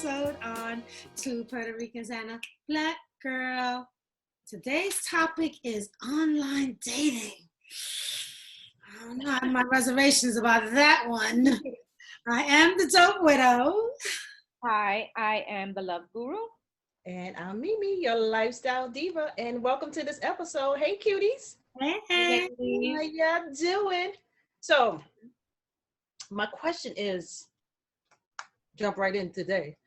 episode on Two Puerto Ricans and a Black Girl. Today's topic is online dating. I don't know, I have my reservations about that one. I am the Dope Widow. Hi, I am the Love Guru. And I'm Mimi, your lifestyle diva, and welcome to this episode. Hey, cuties. Hey. How y'all doing? So, my question is, jump right in today.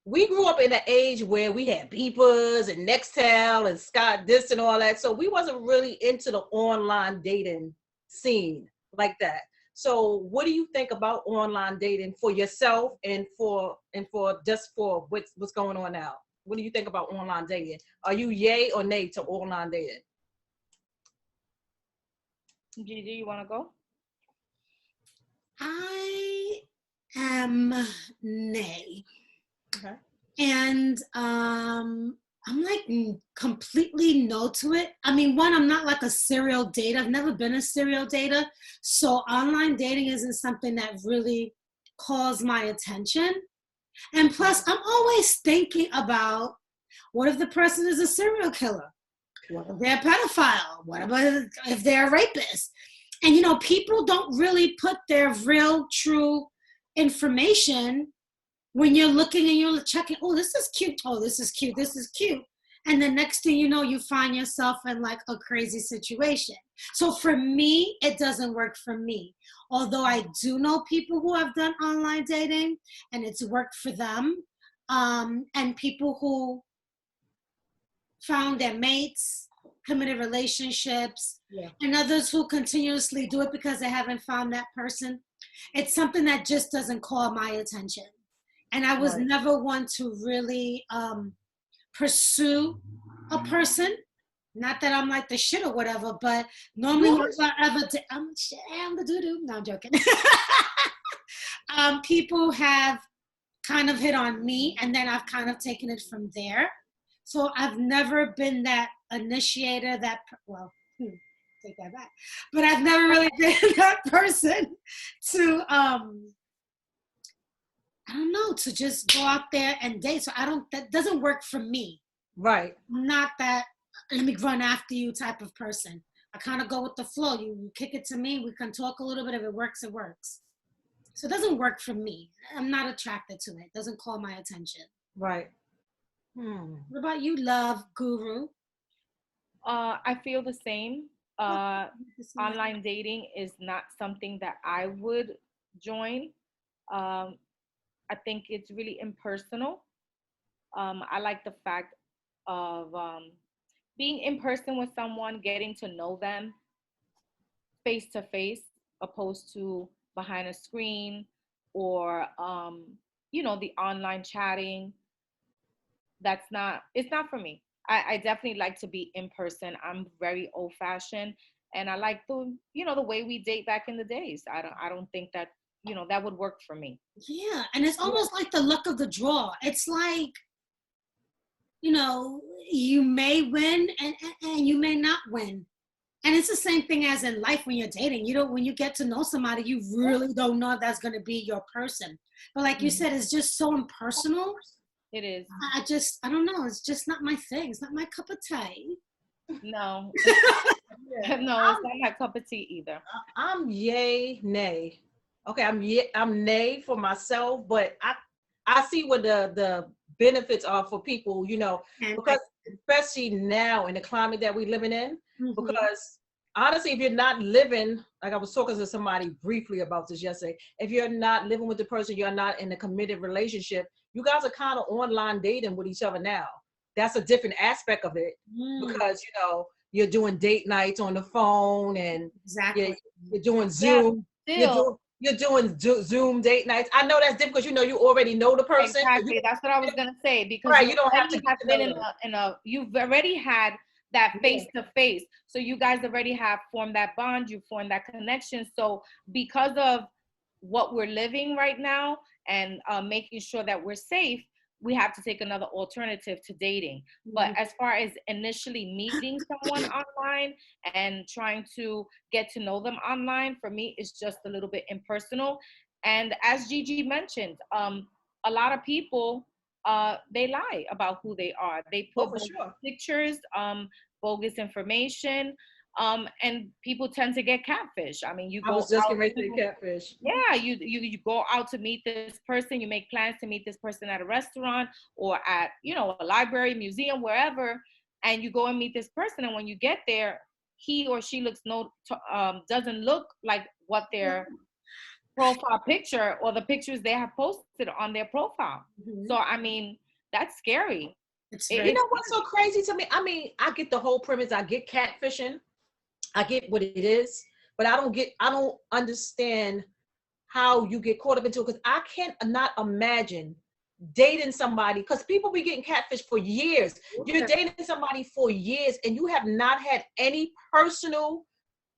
We grew up in an age where we had beepers and Nextel and Scott this and all that, so we wasn't really into the online dating scene like that. So what do you think about online dating for yourself and for just for what's going on now? What do you think about online dating? Are you yay or nay to online dating? Gigi, you want to go? I am nay. Okay. And I'm like completely no to it. I mean, one, I'm not like a serial dater. I've never been a serial dater. So online dating isn't something that really calls my attention. And plus, I'm always thinking about, what if the person is a serial killer? What if they're a pedophile? What about if they're a rapist? And, you know, people don't really put their real, true information when you're looking and you're checking, oh, this is cute. Oh, this is cute. This is cute. And the next thing you know, you find yourself in like a crazy situation. So for me, it doesn't work for me. Although I do know people who have done online dating and it's worked for them. And people who found their mates, committed relationships, and others who continuously do it because they haven't found that person. It's something that just doesn't call my attention. And I was never one to really pursue a person. Not that I'm like the shit or whatever, but normally I'm the doo-doo. No, I'm joking. People have kind of hit on me, and then I've kind of taken it from there. So I've never been that initiator, take that back. But I've never really been that person to I don't know, to just go out there and date. So that doesn't work for me. Right. I'm not that, let me run after you type of person. I kind of go with the flow. You kick it to me, we can talk a little bit. If it works, it works. So it doesn't work for me. I'm not attracted to it. It doesn't call my attention. Right. What about you, Love Guru? I feel the same. Online dating is not something that I would join. I think it's really impersonal. I like the fact of being in person with someone, getting to know them face to face, opposed to behind a screen or, the online chatting. It's not for me. I definitely like to be in person. I'm very old fashioned and I like the way we date back in the days. I don't think that, that would work for me. Yeah, and it's almost like the luck of the draw. It's like, you may win and you may not win. And it's the same thing as in life when you're dating. When you get to know somebody, you really don't know if that's going to be your person. But like you said, it's just so impersonal. It is. I don't know. It's just not my thing. It's not my cup of tea. No. No, it's not my cup of tea either. I'm yay, nay. Okay, I'm nay for myself, but I see what the benefits are for people, because especially now in the climate that we're living in, because honestly, if you're not living, like I was talking to somebody briefly about this yesterday, if you're not living with the person, you're not in a committed relationship, you guys are kind of online dating with each other now. That's a different aspect of it because, you're doing date nights on the phone and you're doing Zoom. Yeah, You're doing Zoom date nights. I know that's different because you already know the person. Exactly, that's what I was gonna say because you don't have to been you've already had that face to face, so you guys already have formed that bond, you formed that connection. So because of what we're living right now and making sure that we're safe, we have to take another alternative to dating. But as far as initially meeting someone online and trying to get to know them online, for me, it's just a little bit impersonal. And as Gigi mentioned, a lot of people, they lie about who they are. They put bogus pictures, bogus information, and people tend to get catfish. I mean, I was just getting ready to say catfish. Yeah, you go out to meet this person, you make plans to meet this person at a restaurant or at, you know, a library, museum, wherever, and you go and meet this person, and when you get there, he or she doesn't look like what their profile picture or the pictures they have posted on their profile. So I mean, that's scary. You know what's so crazy to me? I mean, I get the whole premise. I get catfishing. I get what it is, but I don't understand how you get caught up into it, because I can't not imagine dating somebody, because people be getting catfish for years. You're dating somebody for years and you have not had any personal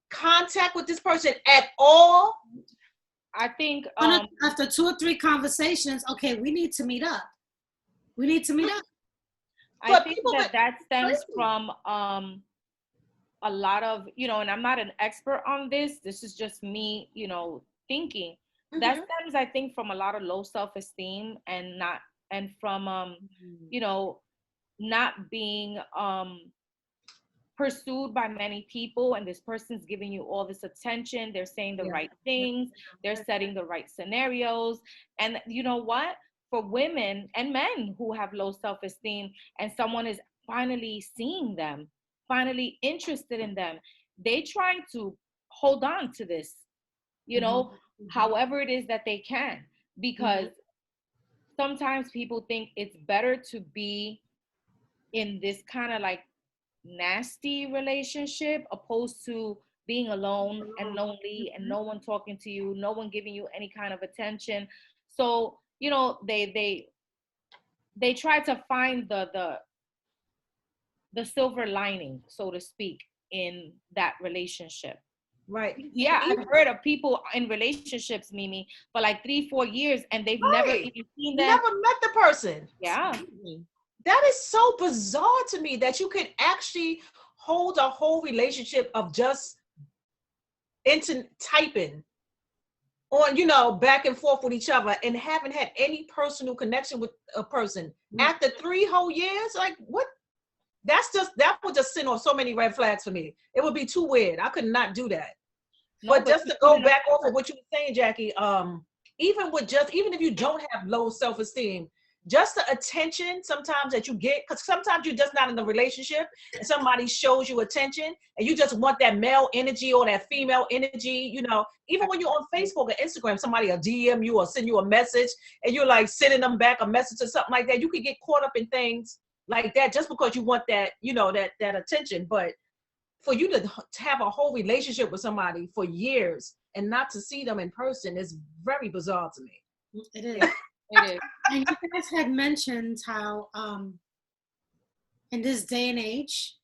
contact with this person at all. I think after 2 or 3 conversations, okay, we need to meet up. I think that stems from a lot of, you know, and I'm not an expert on this. This is just me, you know, thinking. That stems, I think, from a lot of low self-esteem and from you know, not being pursued by many people, and this person's giving you all this attention. They're saying the right things, they're setting the right scenarios. And you know what? For women and men who have low self-esteem and someone is finally seeing them, finally interested in them, they trying to hold on to this, you know, however it is that they can, because sometimes people think it's better to be in this kind of like nasty relationship opposed to being alone and lonely and no one talking to you, no one giving you any kind of attention. So, you know, they try to find the silver lining, so to speak, in that relationship. Right. Yeah, I've heard of people in relationships, Mimi, for like 3-4 years and they've never even seen them. Never met the person. Yeah. That is so bizarre to me, that you could actually hold a whole relationship of just typing on, you know, back and forth with each other and haven't had any personal connection with a person after 3 whole years. Like, what? That would just send off so many red flags for me. It would be too weird. I could not do that. No, but just to go back off of what you were saying, Jackie, even if you don't have low self-esteem, just the attention sometimes that you get, because sometimes you're just not in the relationship and somebody shows you attention and you just want that male energy or that female energy, you know, even when you're on Facebook or Instagram, somebody will DM you or send you a message and you're like sending them back a message or something like that. You could get caught up in things like that just because you want that, you know, that attention. But for you to have a whole relationship with somebody for years and not to see them in person is very bizarre to me. It is. It is. And you guys had mentioned how in this day and age,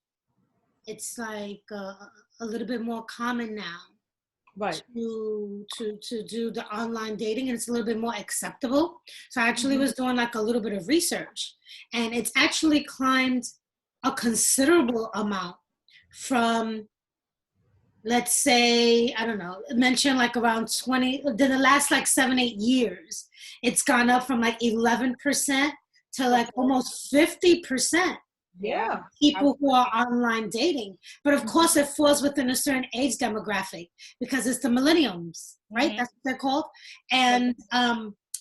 it's like a little bit more common now, right, to do the online dating, and it's a little bit more acceptable. So I actually was doing like a little bit of research, and it's actually climbed a considerable amount from, let's say, I don't know, mention like around 20, the last like 7-8 years, it's gone up from like 11% to like almost 50%. Yeah. People who are online dating. But of course it falls within a certain age demographic because it's the millennials, right? That's what they're called. And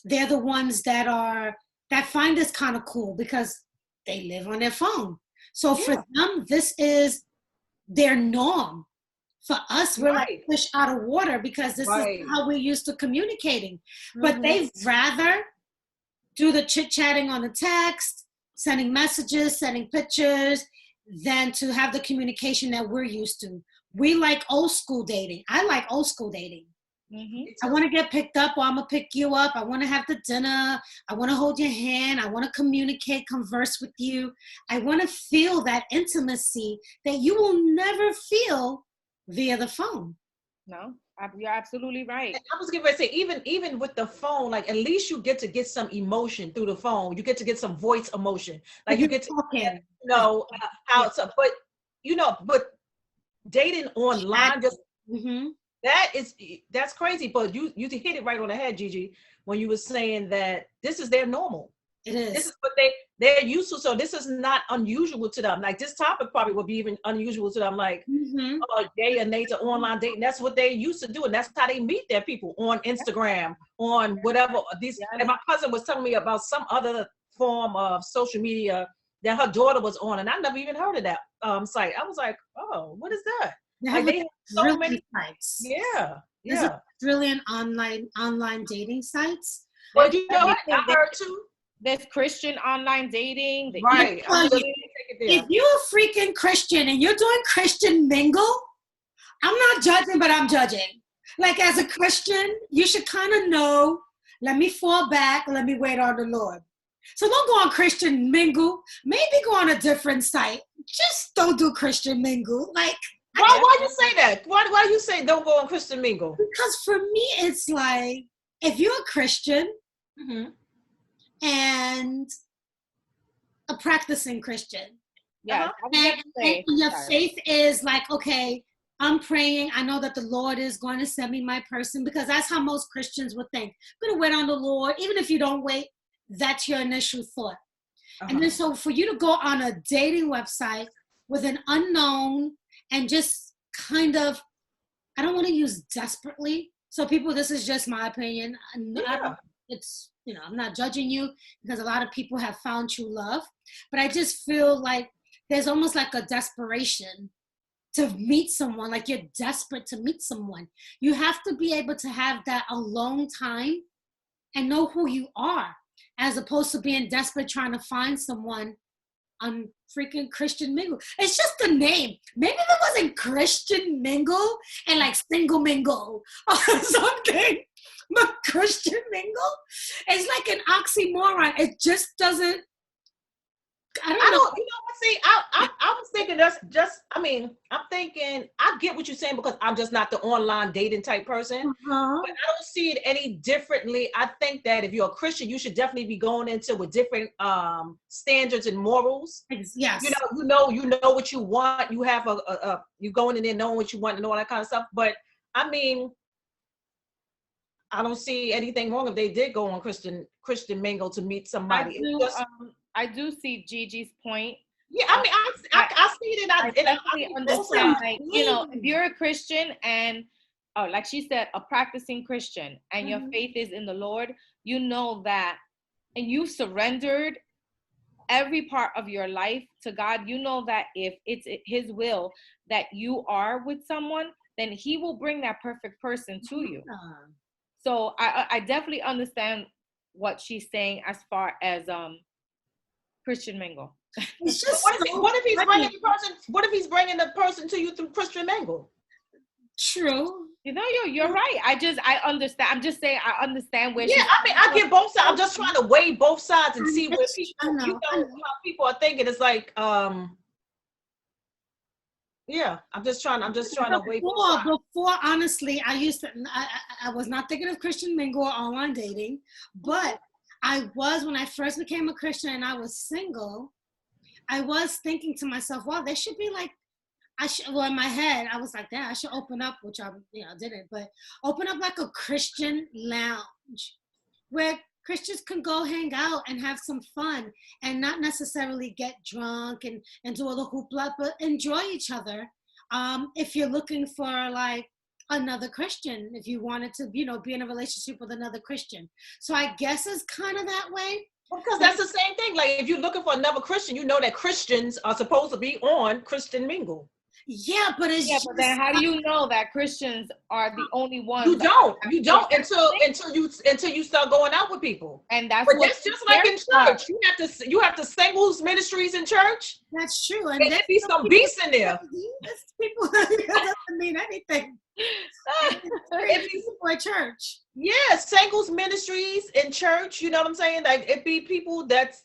they're the ones that find this kind of cool because they live on their phone. So for them, this is their norm. For us, we're like fish out of water because this is how we're used to communicating. But they'd rather do the chit-chatting on the text, sending messages, sending pictures, than to have the communication that we're used to. We like old school dating. I like old school dating. I want to get picked up, or I'm going to pick you up. I want to have the dinner. I want to hold your hand. I want to communicate, converse with you. I want to feel that intimacy that you will never feel via the phone. No, you're absolutely right. I was getting ready to say, even with the phone, like at least you get to get some emotion through the phone. You get to get some voice emotion. Like you get to, you know, how. But you know, but dating online just That's crazy. But you hit it right on the head, Gigi, when you were saying that this is their normal. It is. This is what they're used to. So this is not unusual to them. Like this topic probably would be even unusual to them. Like, day and nature online dating. That's what they used to do, and that's how they meet their people on Instagram, on whatever. And my cousin was telling me about some other form of social media that her daughter was on, and I never even heard of that site. I was like, oh, what is that? Like they have so many sites. Yeah. There's a trillion online dating sites. Well, you know what? I heard too. There's Christian online dating. Right. If you're a freaking Christian and you're doing Christian mingle, I'm not judging, but I'm judging. Like as a Christian, you should kind of know, let me fall back, let me wait on the Lord. So don't go on Christian mingle. Maybe go on a different site. Just don't do Christian mingle. Like, why you say that? Why you say don't go on Christian mingle? Because for me, it's like, if you're a Christian, and a practicing Christian. Yeah. And your faith is like, okay, I'm praying. I know that the Lord is going to send me my person, because that's how most Christians would think. I'm going to wait on the Lord. Even if you don't wait, that's your initial thought. And then so for you to go on a dating website with an unknown and just kind of, I don't want to use desperately. So people, this is just my opinion. It's, I'm not judging you, because a lot of people have found true love, but I just feel like there's almost like a desperation to meet someone. Like you're desperate to meet someone. You have to be able to have that alone time and know who you are, as opposed to being desperate trying to find someone on freaking Christian mingle. It's just the name. Maybe if it wasn't Christian mingle and like single mingle or something, but Christian mingle is like an oxymoron. It just doesn't. I don't know. You know what? See, I was thinking I'm thinking I get what you're saying, because I'm just not the online dating type person. But I don't see it any differently. I think that if you're a Christian, you should definitely be going into with different standards and morals. Yes. You know what you want. You have you going in there knowing what you want and all that kind of stuff. But I mean, I don't see anything wrong if they did go on Christian mingle to meet somebody. I do see Gigi's point. Yeah, I mean, I see it. I definitely understand. Like, if you're a Christian and, like she said, a practicing Christian, and your faith is in the Lord, you know that, and you've surrendered every part of your life to God. You know that if it's His will that you are with someone, then He will bring that perfect person to you. So I definitely understand what she's saying as far as Christian mingle. It's just what if he's bringing the person? What if he's bringing the person to you through Christian mingle? True. You're right. I understand. I'm just saying I understand where. Yeah, I mean, I get both sides. I'm just trying to weigh both sides and see where people, how people are thinking. It's like, yeah, I'm just trying to weigh both sides. Before, honestly, I was not thinking of Christian mingle or online dating, but I was, when I first became a Christian and I was single, I was thinking to myself, well, there should be like, in my head, I was like, yeah, I should open up, which I didn't, but open up like a Christian lounge where Christians can go hang out and have some fun and not necessarily get drunk and do all the hoopla, but enjoy each other. If you're looking for like another Christian, if you wanted to, be in a relationship with another Christian. So I guess it's kind of that way. Because that's the same thing. Like if you're looking for another Christian, you know that Christians are supposed to be on Christian mingle. Yeah, but but then how do you know that Christians are the only ones? You don't until you start going out with people. And that's just like in church. You have to singles ministries in church. That's true. And there be some beasts in there. People doesn't mean anything. It be for church. Yeah, singles ministries in church. You know what I'm saying? Like it be people at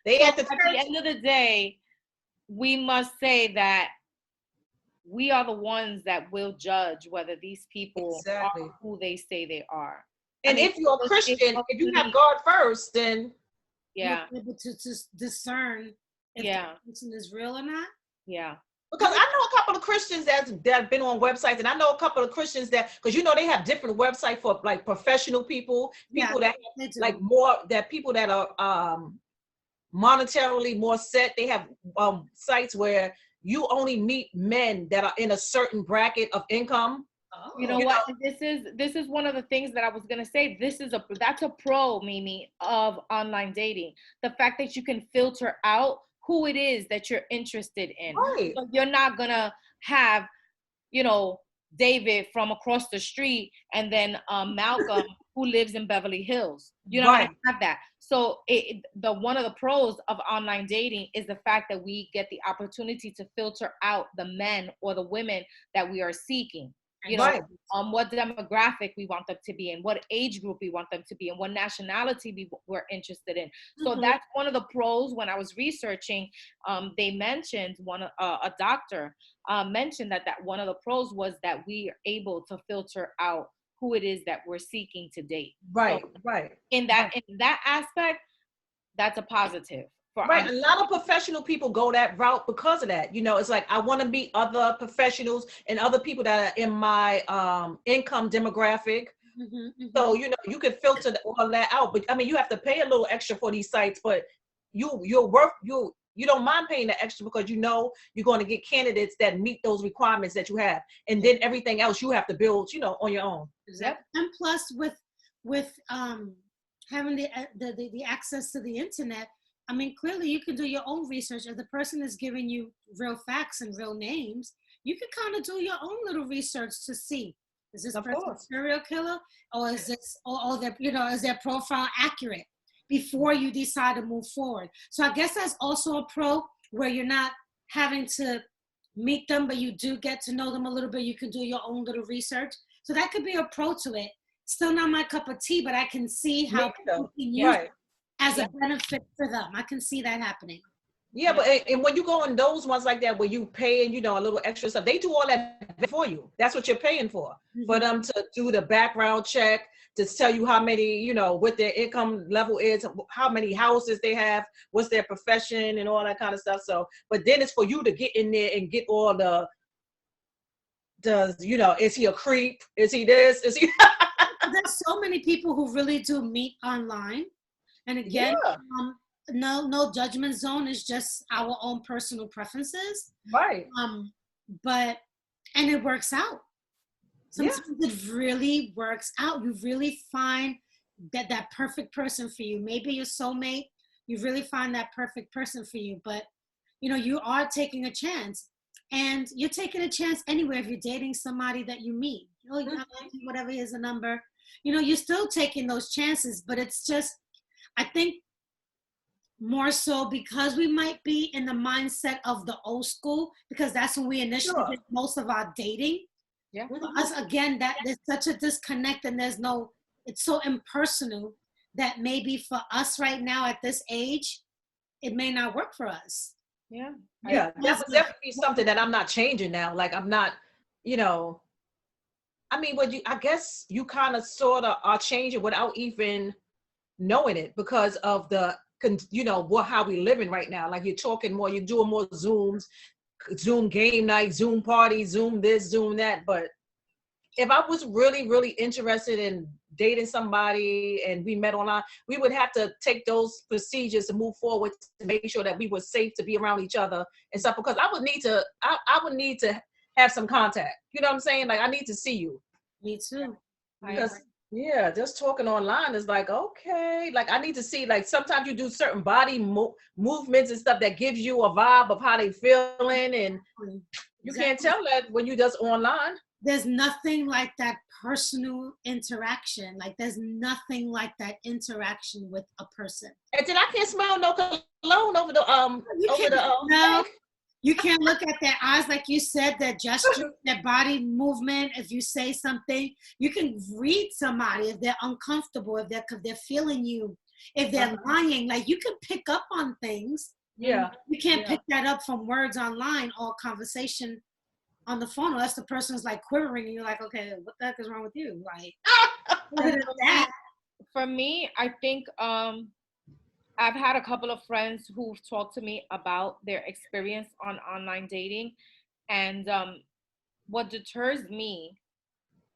the end of the day, we must say that we are the ones that will judge whether these people are who they say they are. And if you're a Christian, if you have God first, then you're able to discern if the person is real or not. Yeah. Because I know a couple of Christians that have been on websites, and I know a couple of Christians that, because you know they have different websites for like professional people, people that have, like more that people that are monetarily more set. They have sites where you only meet men that are in a certain bracket of income. Oh, you know what? This is one of the things that I was gonna say. That's a pro, Mimi, of online dating. The fact that you can filter out who it is that you're interested in. Right. So you're not gonna have, you know, David from across the street and then Malcolm who lives in Beverly Hills. You're not gonna have that. So one of the pros of online dating is the fact that we get the opportunity to filter out the men or the women that we are seeking. You know, what demographic we want them to be in, what age group we want them to be in, what nationality we're interested in. So that's one of the pros. When I was researching, they mentioned a doctor mentioned that one of the pros was that we are able to filter out who it is that we're seeking to date. Right, so in that aspect, that's a positive. Right, a lot of professional people go that route because of that. You know, it's like I want to meet other professionals and other people that are in my income demographic. So you know, you can filter all that out. But I mean, you have to pay a little extra for these sites, but you don't mind paying the extra because you know you're going to get candidates that meet those requirements that you have, and then everything else you have to build, you know, on your own. Exactly. And plus, with having the access to the internet. I mean, clearly you can do your own research. If the person is giving you real facts and real names, you can kind of do your own little research to see, is this person a serial killer, or is this, or their, you know, is their profile accurate before you decide to move forward. So I guess that's also a pro where you're not having to meet them, but you do get to know them a little bit. You can do your own little research. So that could be a pro to it. Still not my cup of tea, but I can see how people can use it as a benefit for them. I can see that happening. Yeah, but and when you go on those ones like that where you pay and you know a little extra stuff, they do all that for you. That's what you're paying for them to do the background check, to tell you how many, you know, what their income level is, how many houses they have, what's their profession, and all that kind of stuff. So, but then it's for you to get in there and get all you know, is he a creep? Is he this? Is he? There's so many people who really do meet online. And again, no judgment zone. Is just our own personal preferences. Right. And it works out. Sometimes it really works out. You really find that perfect person for you. Maybe your soulmate, you really find that perfect person for you. But, you know, you are taking a chance. And you're taking a chance anyway if you're dating somebody that you meet. Oh, you know, whatever is a number. You know, you're still taking those chances. But it's just, I think more so because we might be in the mindset of the old school, because that's when we initially did most of our dating. Yeah. For us, again, that there's such a disconnect and it's so impersonal that maybe for us right now at this age, it may not work for us. Yeah. Yeah, that would definitely be something that I'm not changing now. Like I'm not, you know, I mean, I guess you kind of sort of are changing without even knowing it because of the, you know, how we living right now. Like you're talking more, you're doing more Zooms, Zoom game night, Zoom party, Zoom this, Zoom that. But if I was really, really interested in dating somebody and we met online, we would have to take those procedures to move forward to make sure that we were safe to be around each other and stuff. Because I would need to have some contact. You know what I'm saying? Like I need to see you. Me too. Because yeah, just talking online is like, okay, like I need to see, like sometimes you do certain body movements and stuff that gives you a vibe of how they feeling, and you can't tell that when you just online. There's nothing like that personal interaction. Like there's nothing like that interaction with a person. And then I can't smell no cologne over the You can't look at their eyes, like you said, their gesture, their body movement. If you say something, you can read somebody if they're uncomfortable, if they're feeling you, if they're lying. Like you can pick up on things. Yeah. You can't pick that up from words online or conversation on the phone, unless the person's like quivering and you're like, okay, what the heck is wrong with you? Like, for me, I think I've had a couple of friends who've talked to me about their experience on online dating, And what deters me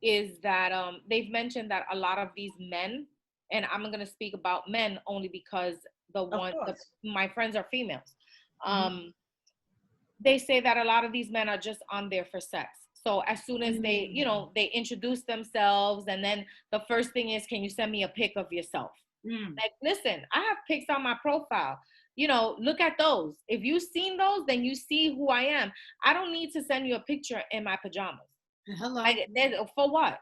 is that they've mentioned that a lot of these men, and I'm going to speak about men only because my friends are females. They say that a lot of these men are just on there for sex. So as soon as they, they introduce themselves, and then the first thing is, can you send me a pic of yourself? Like, listen, I have pics on my profile. Look at those. If you've seen those, then you see who I am. I don't need to send you a picture in my pajamas. Hello. Like, for what?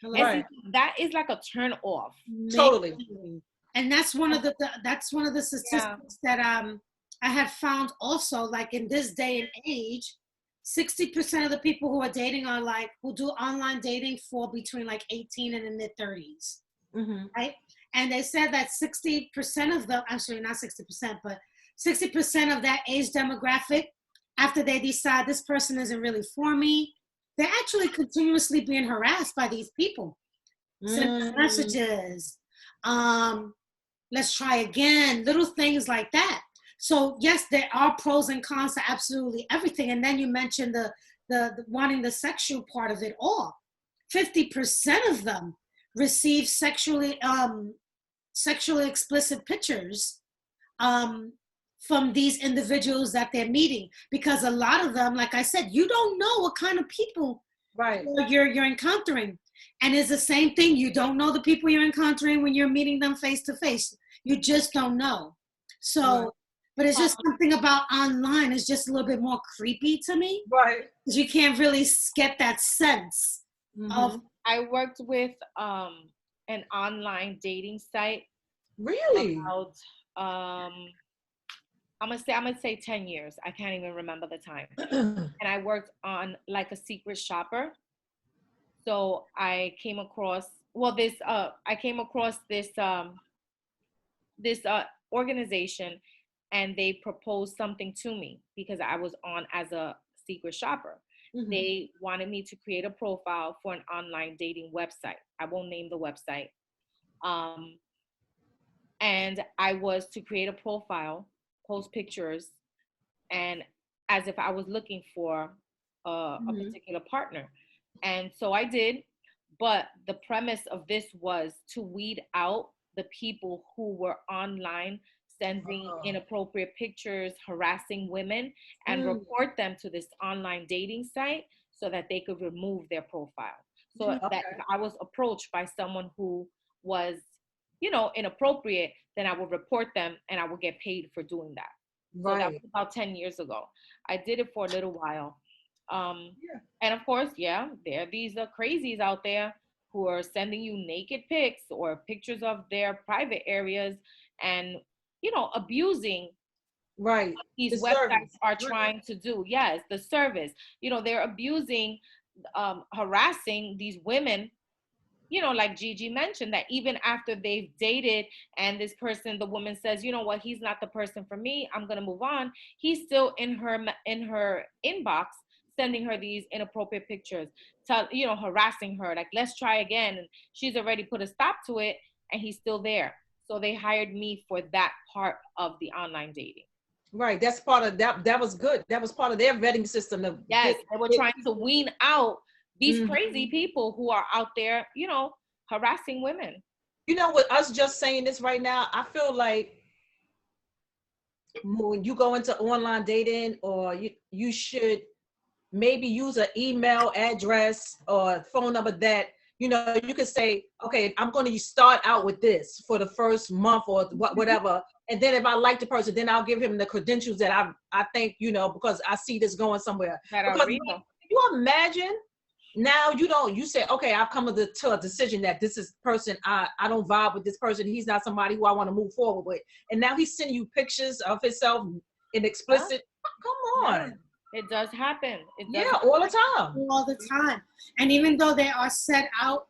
Right. That is like a turn off. Totally. And that's one of the statistics that I have found also, like in this day and age, 60% of the people who are dating are like, who do online dating fall between like 18 and the mid 30s. Right? And they said that 60% of them, actually not 60%, but 60% of that age demographic, after they decide this person isn't really for me, they're actually continuously being harassed by these people. Send messages, let's try again, little things like that. So yes, there are pros and cons to absolutely everything. And then you mentioned the wanting the sexual part of it all. 50% of them receive sexually explicit pictures from these individuals that they're meeting, because a lot of them, like I said, you don't know what kind of people you're encountering. And it's the same thing. You don't know the people you're encountering when you're meeting them face to face. You just don't know. So, but it's just something about online is just a little bit more creepy to me. Right. Because you can't really get that sense of. I worked with an online dating site. Really? About I'm gonna say 10 years. I can't even remember the time. And I worked on like a secret shopper. So I came across this organization, and they proposed something to me because I was on as a secret shopper. They wanted me to create a profile for an online dating website. I won't name the website. And I was to create a profile, post pictures, and as if I was looking for a particular partner. And so I did, but the premise of this was to weed out the people who were online sending inappropriate pictures, harassing women, and report them to this online dating site so that they could remove their profile. So that if I was approached by someone who was, inappropriate, then I would report them and I would get paid for doing that. So that was about 10 years ago. I did it for a little while. And of course, there are these crazies out there who are sending you naked pics or pictures of their private areas and, abusing these websites are trying to do. Yes, the service. They're abusing, harassing these women, like Gigi mentioned, that even after they've dated and this person, the woman says, you know what, he's not the person for me, I'm going to move on. He's still in her inbox, sending her these inappropriate pictures, harassing her, like, let's try again. And she's already put a stop to it and he's still there. So they hired me for that part of the online dating. Right. That's part of that. That was good. That was part of their vetting system. Yes. They were trying to wean out these crazy people who are out there, harassing women. With us just saying this right now, I feel like when you go into online dating, or you should maybe use an email address or phone number that, you could say, okay, I'm going to start out with this for the first month or whatever. And then if I like the person, then I'll give him the credentials that I think, because I see this going somewhere. Because can you imagine now you say, okay, I've come to a decision that this is person, I don't vibe with this person. He's not somebody who I want to move forward with. And now he's sending you pictures of himself in explicit. Come on. It does happen. All the time. All the time. And even though they are set out,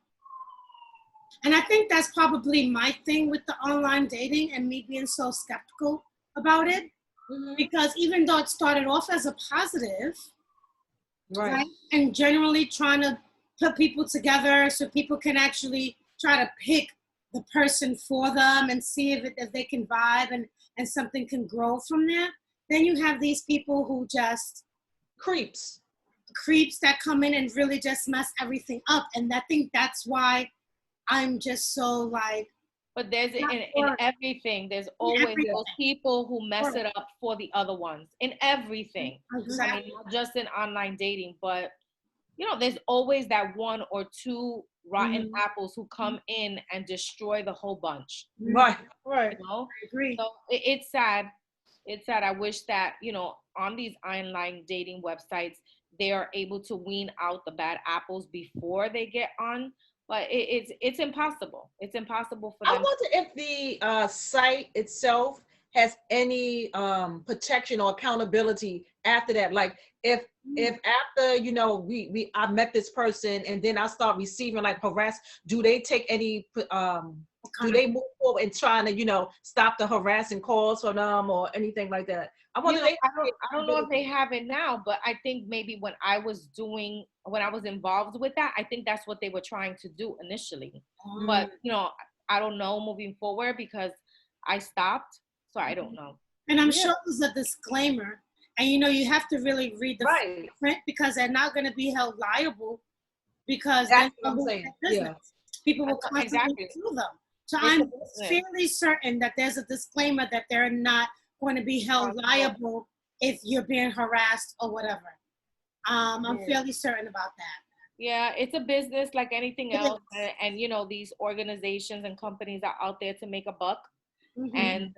and I think that's probably my thing with the online dating and me being so skeptical about it, because even though it started off as a positive, right? And generally trying to put people together so people can actually try to pick the person for them and see if they can vibe and something can grow from there. Then you have these people who just creeps. creeps that come in and really just mess everything up. And I think that's why I'm just so like. But there's in everything, there's always those people who mess it up for the other ones in everything. Exactly. I mean, not just in online dating, but you know, there's always that one or two rotten apples who come in and destroy the whole bunch. Right. You know? I agree. So it's sad. It's sad. I wish that, you know, on these online dating websites, they are able to wean out the bad apples before they get on. But it's impossible. It's impossible for them. I wonder if the site itself has any protection or accountability after that. Like if after, you know, I met this person and then I start receiving like harass, do they take any do they move forward in trying to, you know, stop the harassing calls from them or anything like that? I wonder. I don't know if they have it now, but I think maybe when I was involved with that, I think that's what they were trying to do initially. But you know, I don't know moving forward because I stopped, so I don't know. And I'm sure there's a disclaimer, and you know, you have to really read the print because they're not going to be held liable because that's what I'm saying. People will constantly sue them. So I'm fairly certain that there's a disclaimer that they're not going to be held liable if you're being harassed or whatever. I'm fairly certain about that. Yeah, it's a business like anything else. And you know, these organizations and companies are out there to make a buck. And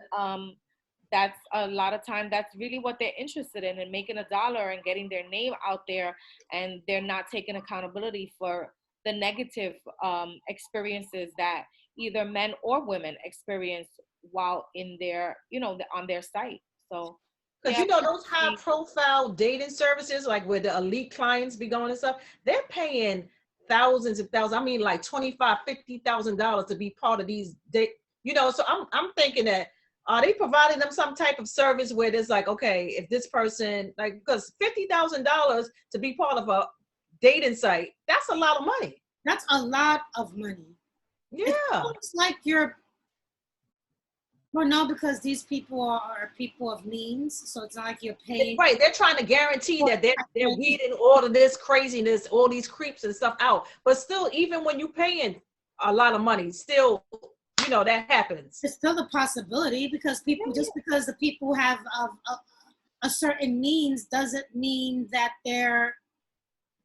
that's a lot of time, that's really what they're interested in making $1 and getting their name out there. And they're not taking accountability for the negative experiences that either men or women experience while in their, you know, on their site. So because you know those high profile dating services, like where the elite clients be going and stuff, they're paying thousands and thousands. I mean, like $25,000-$50,000 to be part of these. You know, so I'm thinking that are they providing them some type of service where there's like, okay, if this person, like, because $50,000 to be part of a dating site, that's a lot of money. That's a lot of money. Yeah, it's like you're. Well, no, because these people are people of means, so it's not like you're paying. Right, they're trying to guarantee that they're weeding all of this craziness, all these creeps and stuff out. But still, even when you're paying a lot of money, still, you know, that happens. It's still a possibility because people, just because the people have a certain means doesn't mean that they're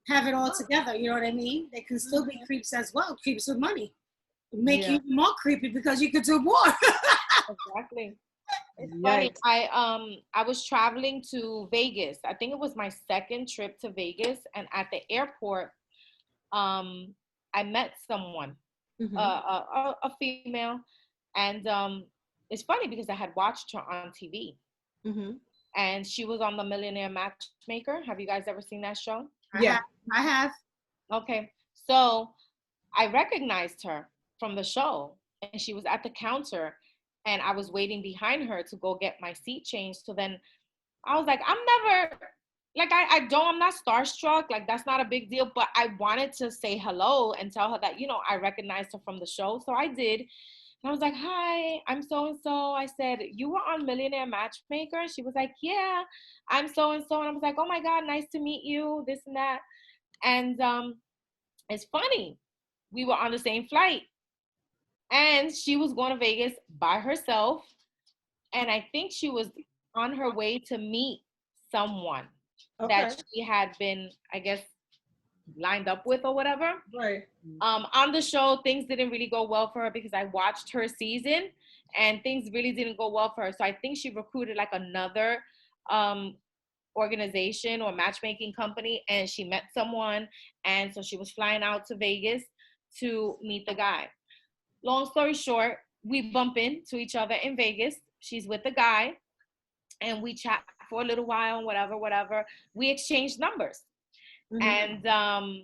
have it all together. You know what I mean? They can still be creeps as well. Creeps with money make you more creepy because you could do more. Exactly. It's funny. I was traveling to Vegas. I think it was my second trip to Vegas, and at the airport, I met someone, a female, and it's funny because I had watched her on TV, and she was on the Millionaire Matchmaker. Have you guys ever seen that show? Yeah, I have. Okay, so I recognized her from the show, and she was at the counter. And I was waiting behind her to go get my seat changed. So then I was like, I'm never, like, I'm not starstruck. Like, that's not a big deal. But I wanted to say hello and tell her that, you know, I recognized her from the show. So I did. And I was like, hi, I'm so-and-so. I said, you were on Millionaire Matchmaker? She was like, yeah, I'm so-and-so. And I was like, oh my God, nice to meet you, this and that. And it's funny. We were on the same flight. And she was going to Vegas by herself. And I think she was on her way to meet someone that she had been, I guess, lined up with or whatever. Right. On the show, things didn't really go well for her because I watched her season and things really didn't go well for her. So I think she recruited like another organization or matchmaking company, and she met someone. And so she was flying out to Vegas to meet the guy. Long story short, we bump into each other in Vegas. She's with the guy, and we chat for a little while and whatever. We exchanged numbers. And I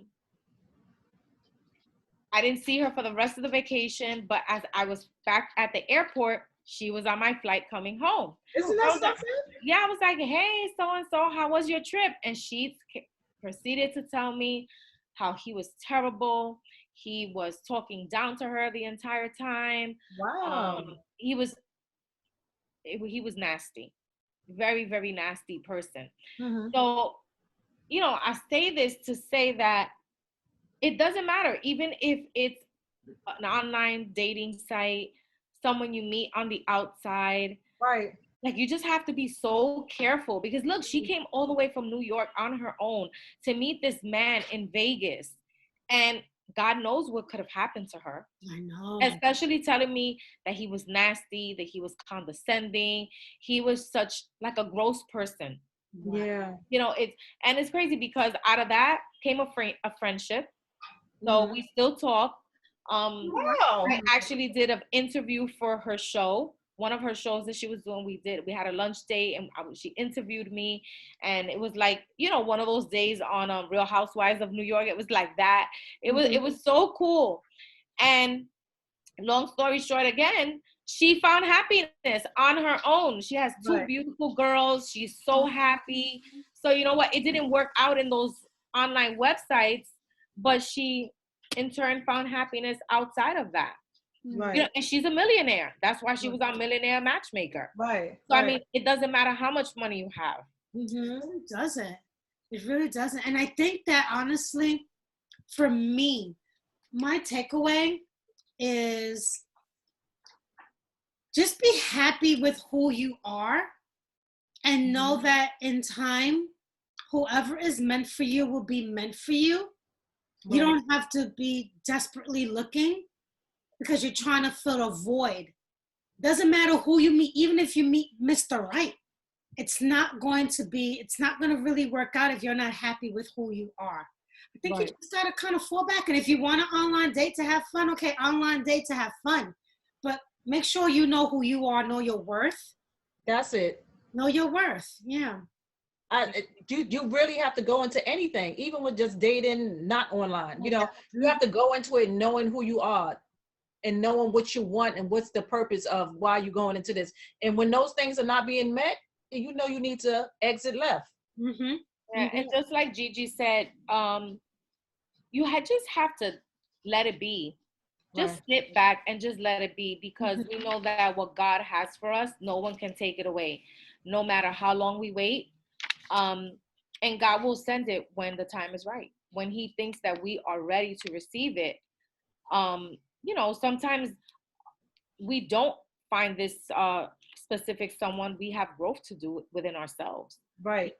didn't see her for the rest of the vacation, but as I was back at the airport, she was on my flight coming home. Isn't that something? Yeah, I was like, hey, so-and-so, how was your trip? And she proceeded to tell me how he was terrible. He was talking down to her the entire time. Wow. He was nasty. Very, very nasty person. So I say this to say that it doesn't matter, even if it's an online dating site, someone you meet on the outside. Right. Like, you just have to be so careful, because look, she came all the way from New York on her own to meet this man in Vegas. And God knows what could have happened to her. I know. Especially telling me that he was nasty, that he was condescending. He was such like a gross person. Yeah. It's crazy, because out of that came a friendship. So we still talk. Wow. I actually did an interview for her show. One of her shows that she was doing, we had a lunch date, and she interviewed me, and it was like, one of those days on Real Housewives of New York. It was like that. It was so cool. And long story short, again, she found happiness on her own. She has two beautiful girls. She's so happy. So you know what? It didn't work out in those online websites, but she in turn found happiness outside of that. Right. And she's a millionaire. That's why she was on Millionaire Matchmaker. Right. So I mean, it doesn't matter how much money you have. It doesn't. It really doesn't. And I think that honestly, for me, my takeaway is just be happy with who you are, and know that in time, whoever is meant for you will be meant for you. You don't have to be desperately looking because you're trying to fill a void. Doesn't matter who you meet, even if you meet Mr. Right. It's not going to really work out if you're not happy with who you are. I think you just gotta kind of fall back. And if you want an online date to have fun, okay, online date to have fun. But make sure you know who you are, know your worth. That's it. Know your worth. Yeah. You really have to go into anything, even with just dating, not online. You have to go into it knowing who you are and knowing what you want and what's the purpose of why you're going into this. And when those things are not being met, you need to exit left. And just like Gigi said, you just have to let it be. Just sit back and just let it be, because we know that what God has for us, no one can take it away, no matter how long we wait. And God will send it when the time is right, when he thinks that we are ready to receive it. Sometimes we don't find this specific someone. We have growth to do within ourselves. Right.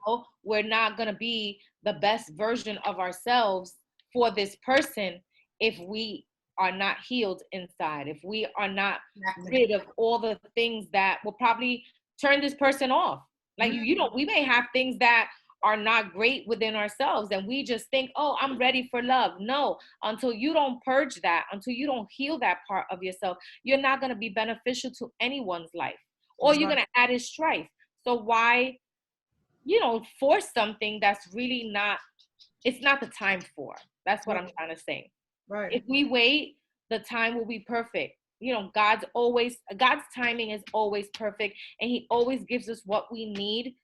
We're not going to be the best version of ourselves for this person if we are not healed inside, if we are not rid of all the things that will probably turn this person off. Like, we may have things that are not great within ourselves, and we just think, oh, I'm ready for love. No, until you don't purge that, until you don't heal that part of yourself, you're not going to be beneficial to anyone's life, or you're going to add in strife. So why, force something that's really it's not the time for. That's what I'm trying to say. Right. If we wait, the time will be perfect. God's timing is always perfect, and he always gives us what we need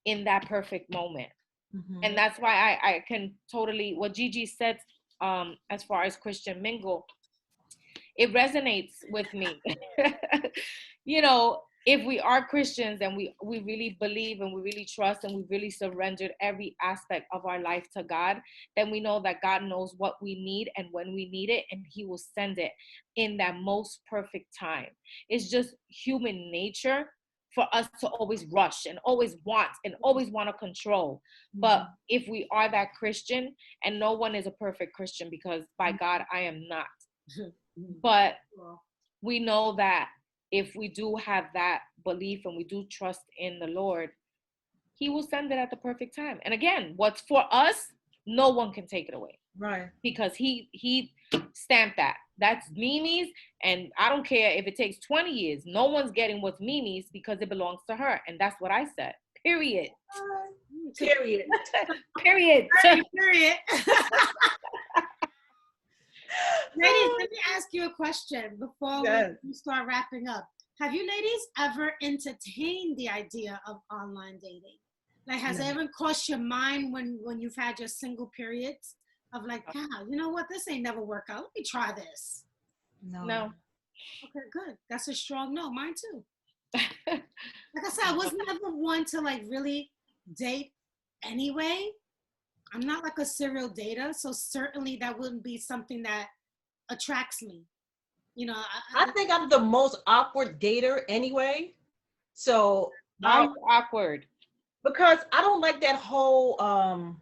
in that perfect moment. And that's why I can totally, what Gigi said, as far as Christian mingle, it resonates with me. If we are Christians and we really believe and we really trust and we really surrendered every aspect of our life to God, then we know that God knows what we need and when we need it, and he will send it in that most perfect time. It's just human nature for us to always rush and always want to control. But if we are that Christian, and no one is a perfect Christian, because by God, I am not. But we know that if we do have that belief and we do trust in the Lord, he will send it at the perfect time. And again, what's for us, no one can take it away. Right. Because he stamped that. That's Mimi's, and I don't care if it takes 20 years. No one's getting what's Mimi's, because it belongs to her. And that's what I said. Period. Period. Period. Period. Ladies, let me ask you a question before we start wrapping up. Have you ladies ever entertained the idea of online dating? Like, has it ever crossed your mind when you've had your single periods of like, God, you know what? This ain't never work out. Let me try this. No. Okay, good. That's a strong no. Mine too. Like I said, I was never one to like really date anyway. I'm not like a serial dater, so certainly that wouldn't be something that attracts me. You know, I think I'm the most awkward dater anyway. So Why are you awkward? because I don't like that whole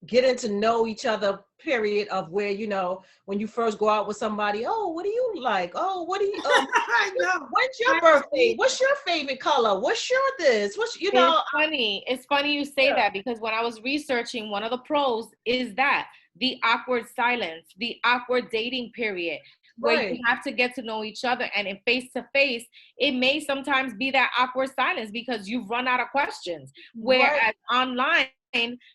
getting to know each other period of where, you know, when you first go out with somebody, oh, what do you like? Oh, what do you I know. when's your birthday? What's your favorite color? What's your this? What's, you know? It's funny you say that, because when I was researching, one of the pros is that the awkward silence, the awkward dating period, where you have to get to know each other, and in face to face, it may sometimes be that awkward silence because you've run out of questions. Whereas online,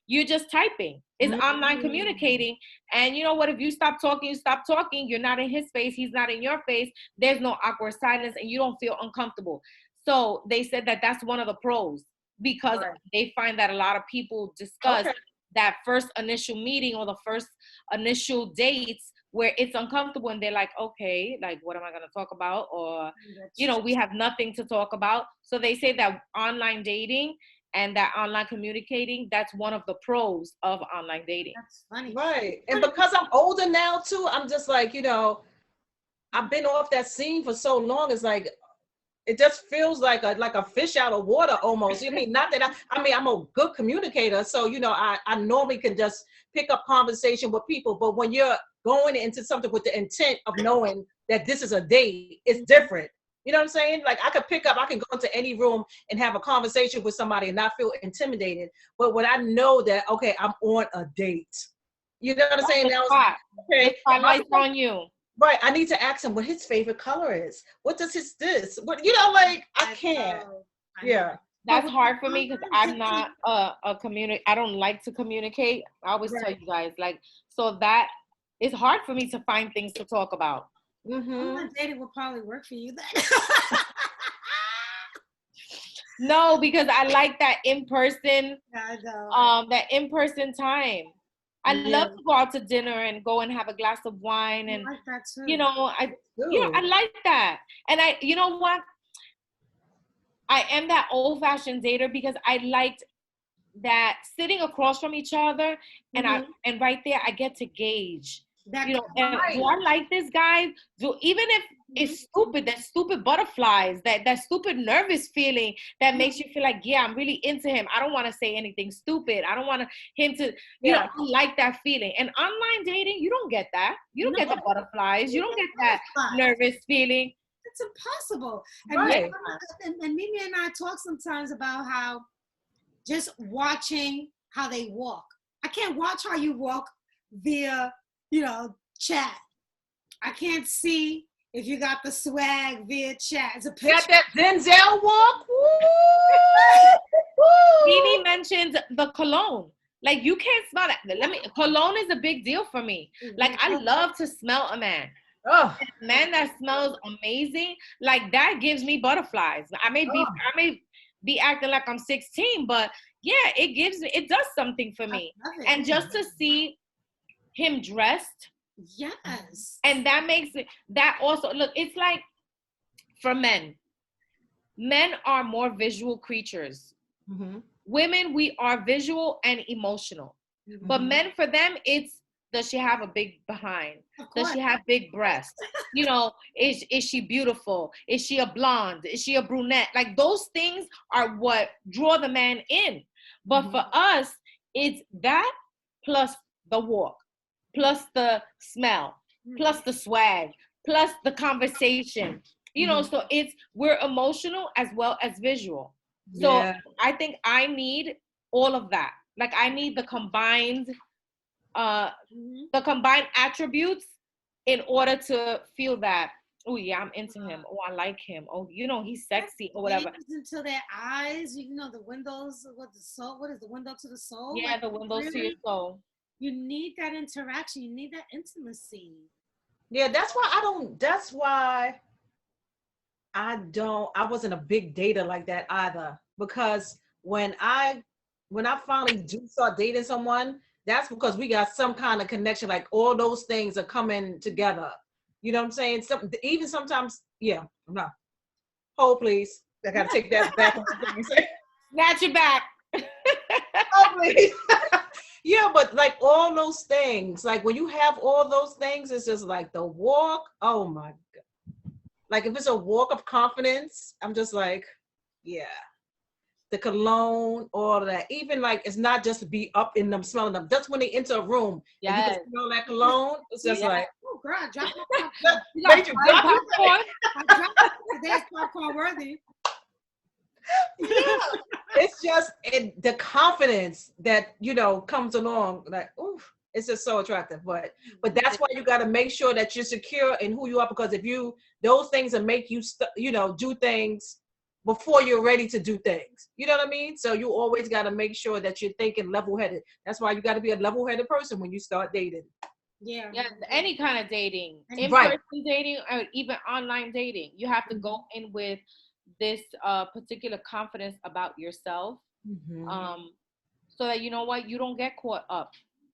you're just typing. It's online communicating. And you know what? If you stop talking, you stop talking. You're not in his face. He's not in your face. There's no awkward silence, and you don't feel uncomfortable. So they said that that's one of the pros, because they find that a lot of people discuss that first initial meeting or the first initial dates where it's uncomfortable, and they're like, okay, like, what am I going to talk about? Or, you know, we have nothing to talk about. So they say that online dating and that online communicating, that's one of the pros of online dating. That's funny. Right. And because I'm older now too, I'm just like, you know, I've been off that scene for so long. It's like, it just feels like a fish out of water almost. I mean, not that I mean, I'm a good communicator. So, you know, I normally can just pick up conversation with people. But when you're going into something with the intent of knowing that this is a date, it's different. You know what I'm saying? Like, I can go into any room and have a conversation with somebody and not feel intimidated. But when I know that, okay, I'm on a date, you know what I'm saying? Now, okay, spotlight's on you. Right, I need to ask him what his favorite color is. What does his this? What, you know, like, I can't. Yeah. That's hard for me because I'm not a communicator. I don't like to communicate. I always tell you guys, like, so that it's hard for me to find things to talk about. Online dating would probably work for you then. No, because I like that in-person, that in-person time. I love to go out to dinner and go and have a glass of wine, and I like that too. you know, I like that. And you know what? I am that old-fashioned dater because I liked that sitting across from each other, and and right there I get to gauge. That, you know, do I like this guy? Even if it's stupid, that stupid butterflies, that stupid nervous feeling that makes you feel like, yeah, I'm really into him. I don't want to say anything stupid. I don't want him to, you know, I like that feeling. And online dating, you don't get that. You don't get the butterflies. You don't get that nervous feeling. It's impossible. And, and Mimi and I talk sometimes about how just watching how they walk. I can't watch how you walk via, you know, chat. I can't see if you got the swag via chat. It's a picture. Got that Denzel walk? Mimi mentioned the cologne. Like, you can't smell that. Cologne is a big deal for me. Like, I love to smell a man. A man that smells amazing, like, that gives me butterflies. I may be acting like I'm 16, but yeah, it does something for me. And just to see him dressed, and that makes it, that also, look, it's like, for men are more visual creatures. Women, we are visual and emotional, but men, for them, it's, does she have a big behind? Does she have big breasts? You know, is she beautiful? Is she a blonde? Is she a brunette? Like, those things are what draw the man in. But for us, it's that plus the walk, plus the smell, plus the swag, plus the conversation. You know, so we're emotional as well as visual. So I think I need all of that. Like, I need the combined attributes in order to feel that, oh yeah, I'm into him. Oh, I like him. Oh, you know, he's sexy or whatever. Into their eyes, you know, the windows, what is the window to the soul? Yeah, like, the windows to your soul. You need that interaction. You need that intimacy. Yeah, that's why I wasn't a big dater like that either. Because when I finally do start dating someone, that's because we got some kind of connection. Like, all those things are coming together. You know what I'm saying? Even sometimes, yeah. No. Hold, please. I gotta take that back. Snatch it back. Oh, please. Yeah, but like all those things, like when you have all those things, it's just like the walk. Oh my God. Like if it's a walk of confidence, I'm just like, yeah. The cologne, all of that. Even like it's not just to be up in them smelling them. That's when they enter a room and you can smell that cologne. It's just like, oh girl, drop my popcorn. Made you drop popcorn. I dropped it. Today's popcorn worthy. Yeah. It's just the confidence that comes along. Like, oof, it's just so attractive. But that's why you got to make sure that you're secure in who you are, because if those things that make you do things before you're ready to do things. You know what I mean? So you always got to make sure that you're thinking level-headed. That's why you got to be a level-headed person when you start dating. Yeah, any kind of dating, right. in-person dating, or even online dating. You have to go in with this particular confidence about yourself, so that you know what, you don't get caught up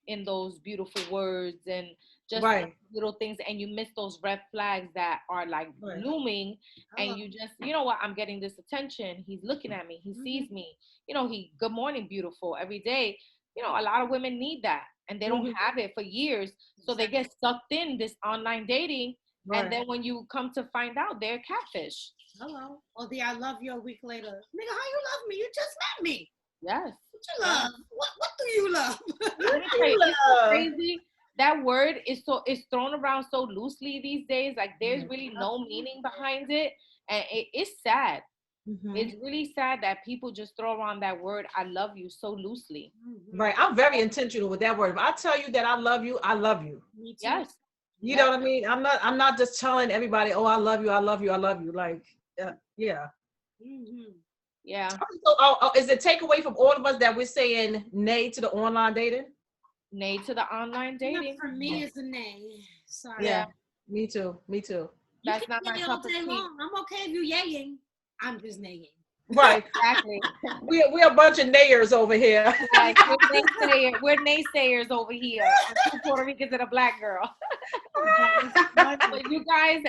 in those beautiful words and just little things, and you miss those red flags that are like looming, and you just, you know what, I'm getting this attention, he's looking at me, he sees me, he good morning beautiful every day. A lot of women need that, and they don't have it for years, so they get sucked in this online dating, and then when you come to find out, they're catfish. Hello. Or the I love you a week later. Nigga, how you love me? You just met me. Yes. What you love? What do you love? It's so crazy. That word is thrown around so loosely these days. Like there's really no meaning behind it. And it's sad. It's really sad that people just throw around that word, I love you, so loosely. Right. I'm very intentional with that word. If I tell you that I love you, I love you. Me too. Yes. You know what I mean? I'm not just telling everybody, oh, I love you, I love you, I love you. Like, yeah. Yeah. So, is the takeaway from all of us that we're saying nay to the online dating? Nay to the online dating. For me, it's a nay. Sorry. Yeah. Me too. That's not my cup of tea. I'm okay if you yaying. I'm just naying. Right. Exactly. We're a bunch of nayers over here. Like, we're naysayers over here. Two Puerto Ricans and a Black girl. But you guys,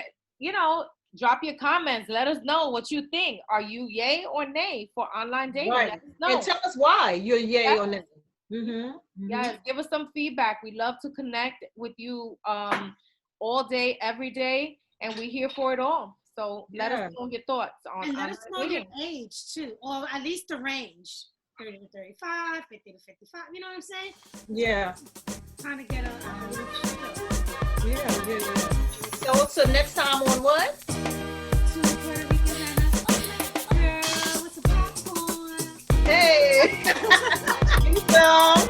drop your comments. Let us know what you think. Are you yay or nay for online dating? Right. Let us know. And tell us why you're yay or nay. Yes, give us some feedback. We love to connect with you all day, every day, and we're here for it all. So let us know your thoughts on. And let us know your age too, or at least the range, 30 to 35, 50 to 55. You know what I'm saying? Yeah. Trying to get a. Yeah. So next time on what? Two Puerto Ricans and a girl with some popcorn. Hey. Peace out.